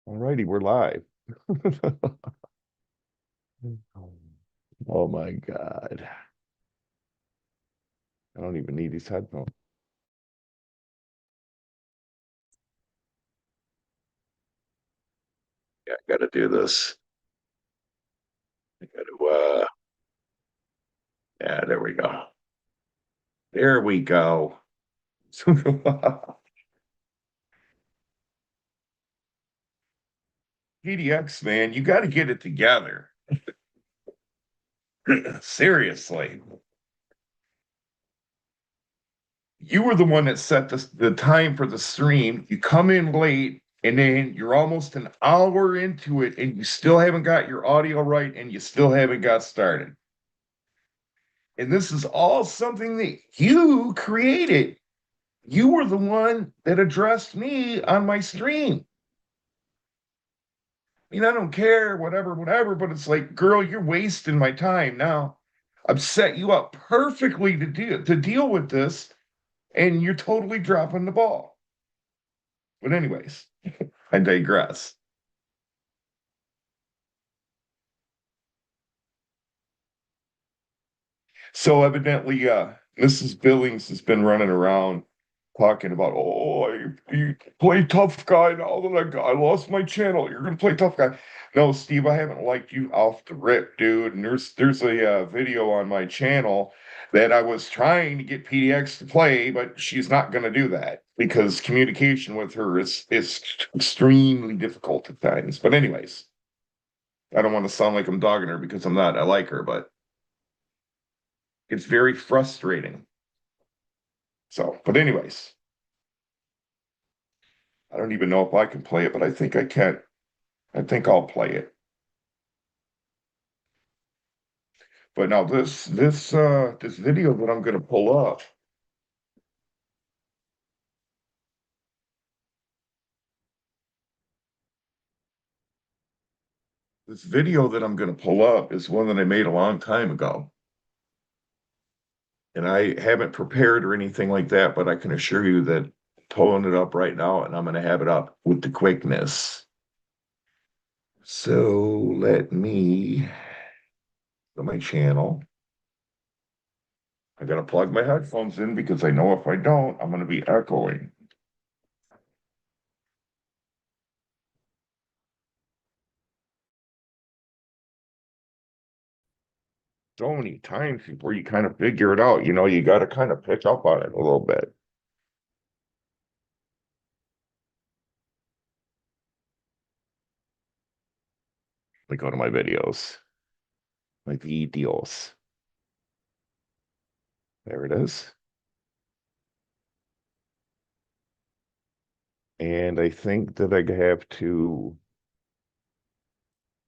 All righty, we're live. Oh my God. I don't even need these headphones. Yeah, I gotta do this. I gotta yeah, there we go. There we go. PDX, man, you gotta get it together. Seriously. You were the one that set the time for the stream. You come in late and then you're almost an hour into it and you still haven't got your audio right and you still haven't got started. And this is all something that you created. You were the one that addressed me on my stream. I mean, I don't care, whatever, whatever, but it's like, girl, you're wasting my time now. I've set you up perfectly to deal with this, and you're totally dropping the ball. But anyways, I digress. So evidently, Mrs. Billings has been running around talking about, oh, you play tough guy now that I lost my channel. You're gonna play tough guy. No, Steve, I haven't liked you off the rip, dude. And there's a video on my channel that I was trying to get PDX to play, but she's not gonna do that because communication with her is extremely difficult at times. But anyways, I don't want to sound like I'm dogging her because I'm not. I like her, but it's very frustrating. So, but anyways, I don't even know if I can play it, but I think I can. I think I'll play it. But now this video that I'm gonna pull up, this video that I'm gonna pull up is one that I made a long time ago. And I haven't prepared or anything like that, but I can assure you that I'm pulling it up right now and I'm gonna have it up with the quickness. So let me go to my channel. I gotta plug my headphones in because I know if I don't, I'm gonna be echoing. So many times before you kind of figure it out. You got to kind of pick up on it a little bit. Like go to my videos, my videos. There it is. And I think that I have to,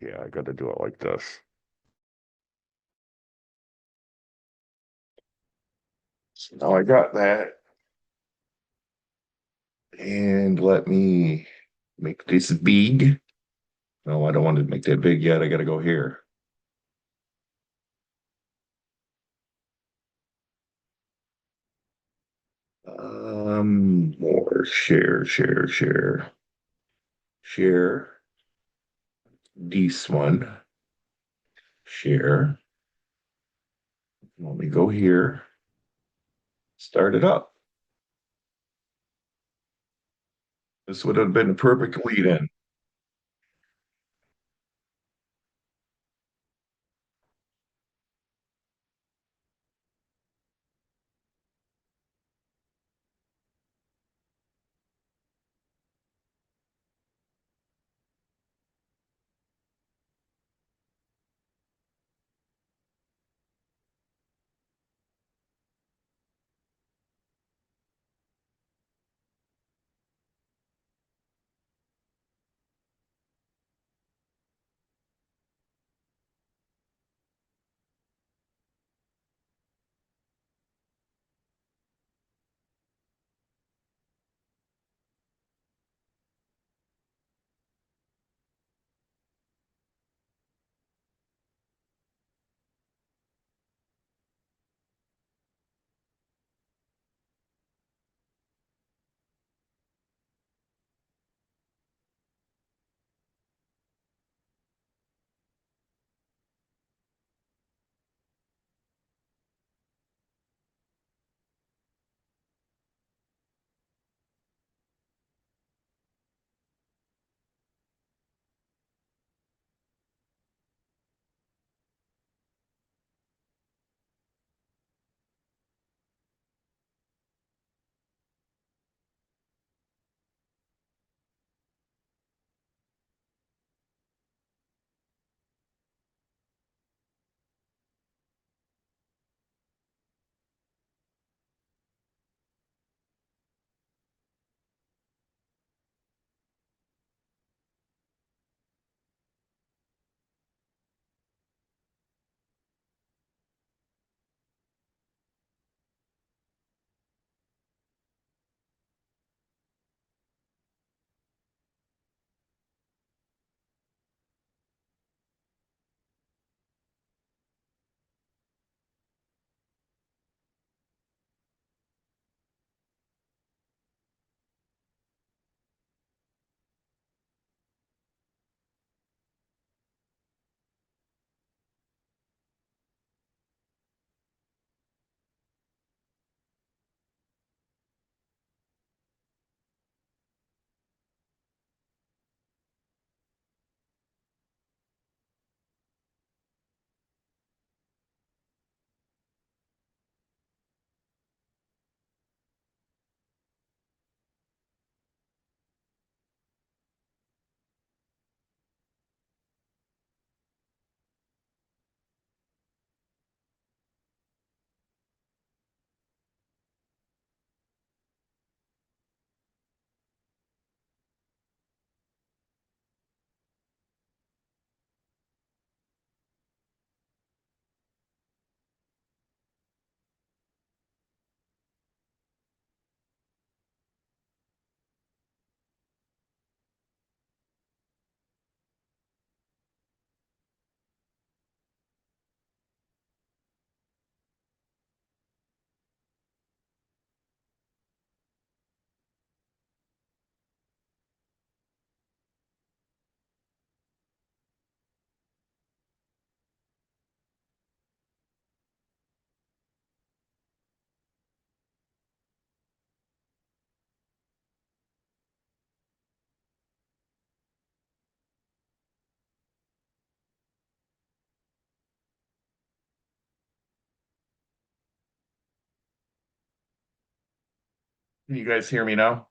yeah, I got to do it like this. So now I got that. And let me make this big. No, I don't want to make that big yet. I got to go here. More share this one, share. Let me go here, start it up. This would have been a perfect lead in. Can you guys hear me now?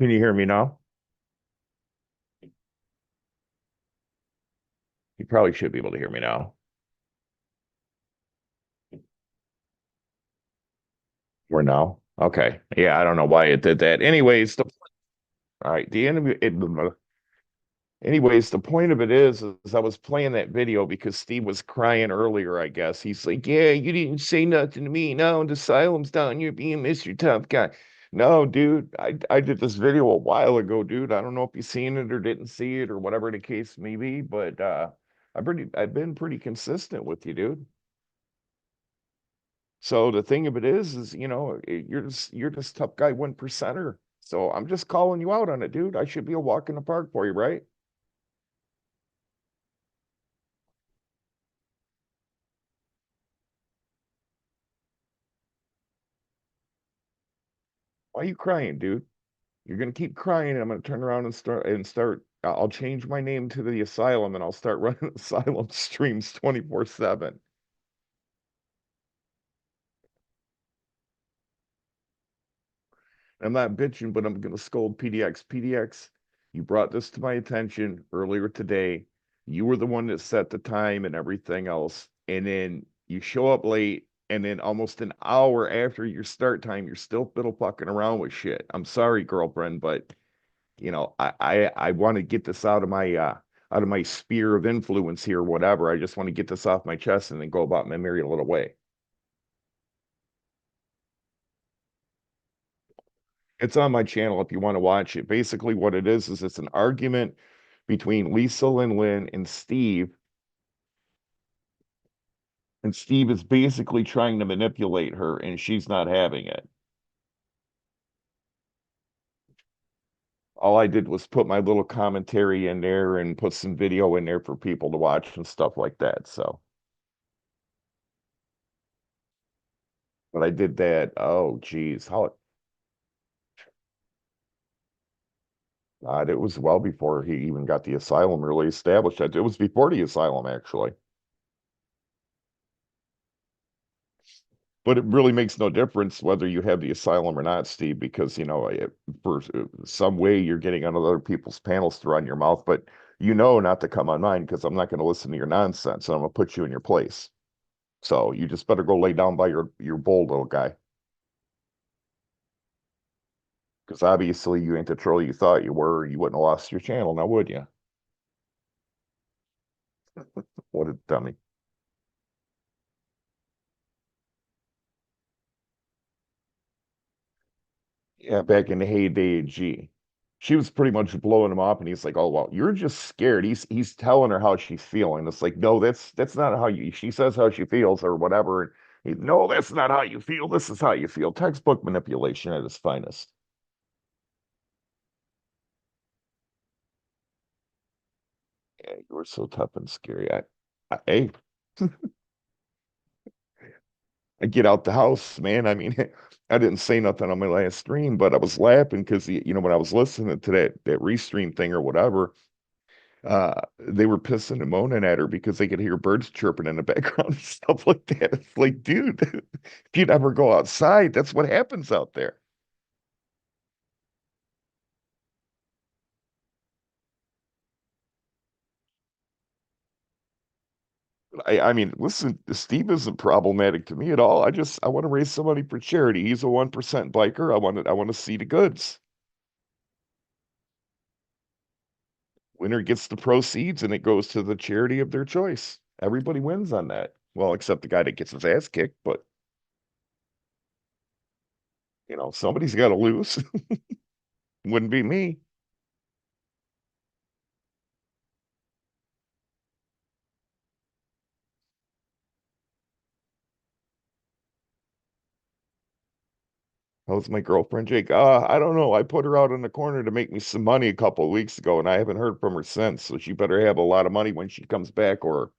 Can you hear me now? You probably should be able to hear me now. Or no? Okay. Yeah, I don't know why it did that. All right. Anyways, the point of it is I was playing that video because Steve was crying earlier, I guess. He's like, yeah, you didn't say nothing to me. Now the asylum's down. You're being Mr. Tough Guy. No, dude, I did this video a while ago, dude. I don't know if you seen it or didn't see it or whatever the case may be, but I've been pretty consistent with you, dude. So the thing of it is you're just tough guy 1%er. So I'm just calling you out on it, dude. I should be a walk in the park for you, right? Why are you crying, dude? You're gonna keep crying, and I'm gonna turn around and start. I'll change my name to the asylum, and I'll start running asylum streams 24/7. I'm not bitching, but I'm gonna scold PDX. PDX, you brought this to my attention earlier today. You were the one that set the time and everything else, and then you show up late, and then almost an hour after your start time, you're still fiddle fucking around with shit. I'm sorry, girlfriend, but I want to get this out of my sphere of influence here, whatever. I just want to get this off my chest and then go about my merry little way. It's on my channel if you want to watch it. Basically, what it is it's an argument between Lisa and Lynn and Steve is basically trying to manipulate her, and she's not having it. All I did was put my little commentary in there and put some video in there for people to watch and stuff like that. So, but I did that. Oh, geez, how God, it was well before he even got the asylum really established. It was before the asylum, actually. But it really makes no difference whether you have the asylum or not, Steve, because, for some way you're getting on other people's panels to run your mouth, but you know not to come on mine because I'm not going to listen to your nonsense and I'm going to put you in your place. So you just better go lay down by your bull, little guy, because obviously you ain't the troll you thought you were. You wouldn't have lost your channel, now would you? What a dummy. Yeah, back in the heyday of G. She was pretty much blowing him off, and he's like, "Oh well, you're just scared." He's telling her how she's feeling. It's like, no, that's not how you. She says how she feels or whatever. And no, that's not how you feel. This is how you feel. Textbook manipulation at its finest. Yeah, you were so tough and scary. Hey, I get out the house, man. I mean, I didn't say nothing on my last stream, but I was laughing because when I was listening to that restream thing or whatever, they were pissing and moaning at her because they could hear birds chirping in the background and stuff like that. It's like, dude, if you'd ever go outside, that's what happens out there. I mean, listen, Steve isn't problematic to me at all. I want to raise some money for charity. He's a 1% biker. I want to see the goods. Winner gets the proceeds and it goes to the charity of their choice. Everybody wins on that. Well, except the guy that gets his ass kicked, but somebody's got to lose. Wouldn't be me. How's my girlfriend, Jake? I don't know. I put her out in the corner to make me some money a couple of weeks ago, and I haven't heard from her since. So she better have a lot of money when she comes back, or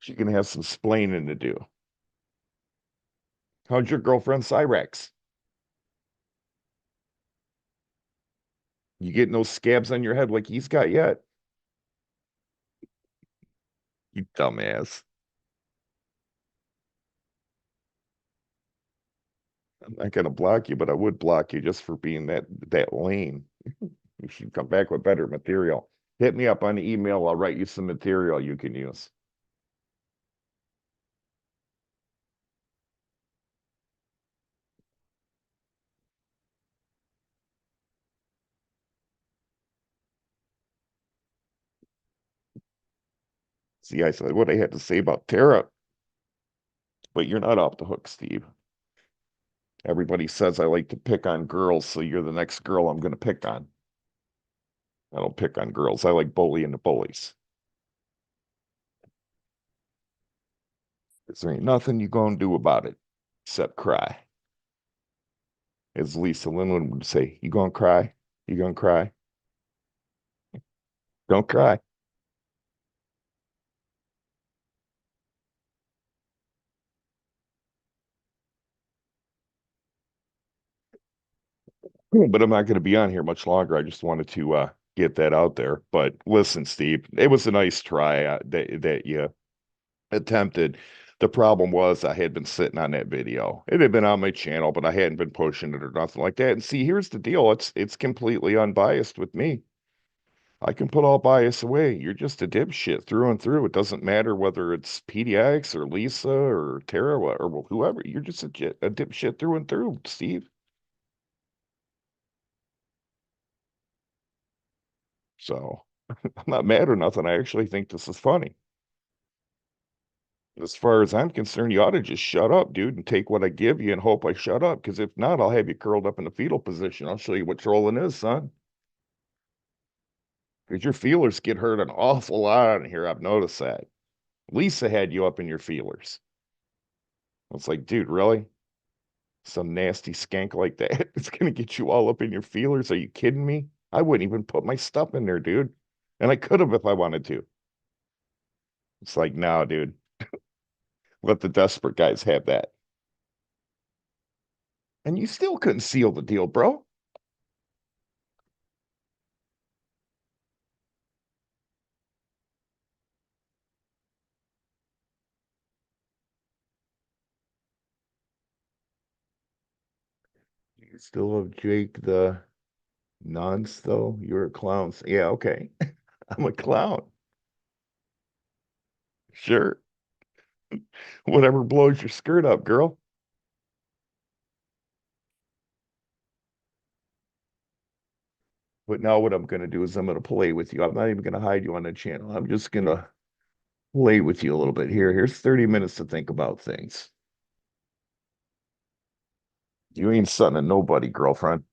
she can have some splaining to do. How's your girlfriend, Cyrex? You getting those scabs on your head like he's got yet? You dumbass. I'm not gonna block you, but I would block you just for being that lame. You should come back with better material. Hit me up on the email. I'll write you some material you can use. See, I said what I had to say about Tara, but you're not off the hook, Steve. Everybody says I like to pick on girls, so you're the next girl I'm going to pick on. I don't pick on girls. I like bullying the bullies. 'Cause there ain't nothing you going to do about it except cry. As Lisa Lynn would say, you going to cry? You going to cry? Don't cry. But I'm not going to be on here much longer. I just wanted to get that out there. But listen, Steve, it was a nice try that you attempted. The problem was I had been sitting on that video. It had been on my channel, but I hadn't been pushing it or nothing like that. And see, here's the deal. It's completely unbiased with me. I can put all bias away. You're just a dipshit through and through. It doesn't matter whether it's PDX or Lisa or Tara or whoever. You're just a dipshit through and through, Steve. So I'm not mad or nothing. I actually think this is funny. As far as I'm concerned, you ought to just shut up, dude, and take what I give you and hope I shut up. Because if not, I'll have you curled up in the fetal position. I'll show you what trolling is, son. Because your feelers get hurt an awful lot in here. I've noticed that. Lisa had you up in your feelers. It's like, dude, really? Some nasty skank like that? It's gonna get you all up in your feelers? Are you kidding me? I wouldn't even put my stuff in there, dude. And I could have if I wanted to. It's like, no, dude. Let the desperate guys have that. And you still couldn't seal the deal, bro. You still have Jake the nonce, though. You're a clown. Yeah, okay. I'm a clown. Sure. Whatever blows your skirt up, girl. But now what I'm going to do is I'm going to play with you. I'm not even going to hide you on the channel. I'm just going to play with you a little bit here. Here's 30 minutes to think about things. You ain't son of nobody, girlfriend.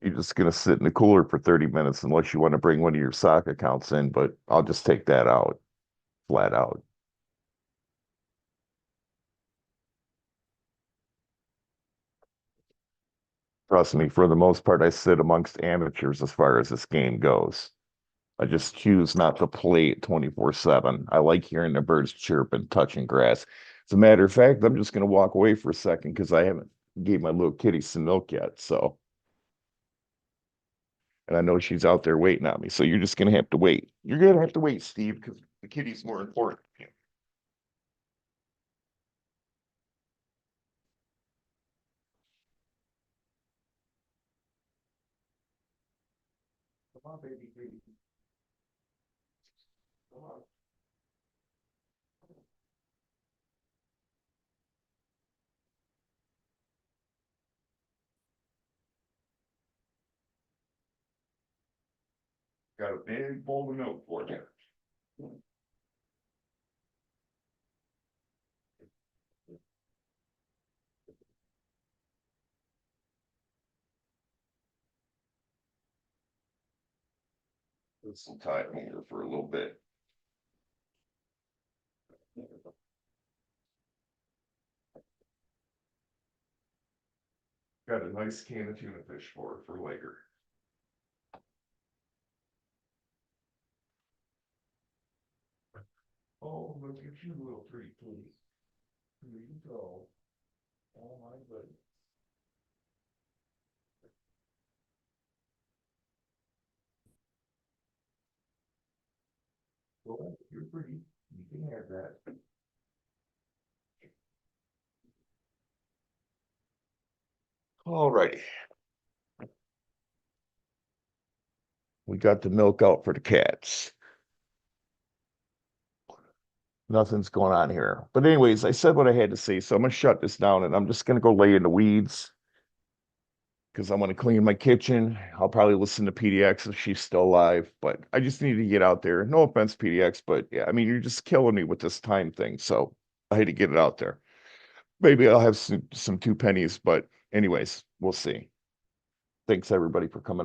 You're just going to sit in the cooler for 30 minutes unless you want to bring one of your sock accounts in, but I'll just take that out, flat out. Trust me, for the most part, I sit amongst amateurs as far as this game goes. I just choose not to play it 24/7. I like hearing the birds chirp and touching grass. As a matter of fact, I'm just going to walk away for a second because I haven't gave my little kitty some milk yet. So, and I know she's out there waiting on me. So you're just going to have to wait. You're going to have to wait, Steve, because the kitty's more important. Come on, baby, baby. Come on. Got a big bowl of milk for you. This will tie it here for a little bit. Got a nice can of tuna fish for later. Oh, look at you, little treat, please. Here you go. Oh my goodness. Well, you're pretty. You can have that. All righty. We got the milk out for the cats. Nothing's going on here. But anyways, I said what I had to say, so I'm gonna shut this down and I'm just gonna go lay in the weeds because I want to clean my kitchen. I'll probably listen to PDX if she's still alive, but I just need to get out there. No offense, PDX, but yeah, I mean, you're just killing me with this time thing, so I had to get it out there. Maybe I'll have some two pennies, but anyways, we'll see. Thanks everybody for coming out.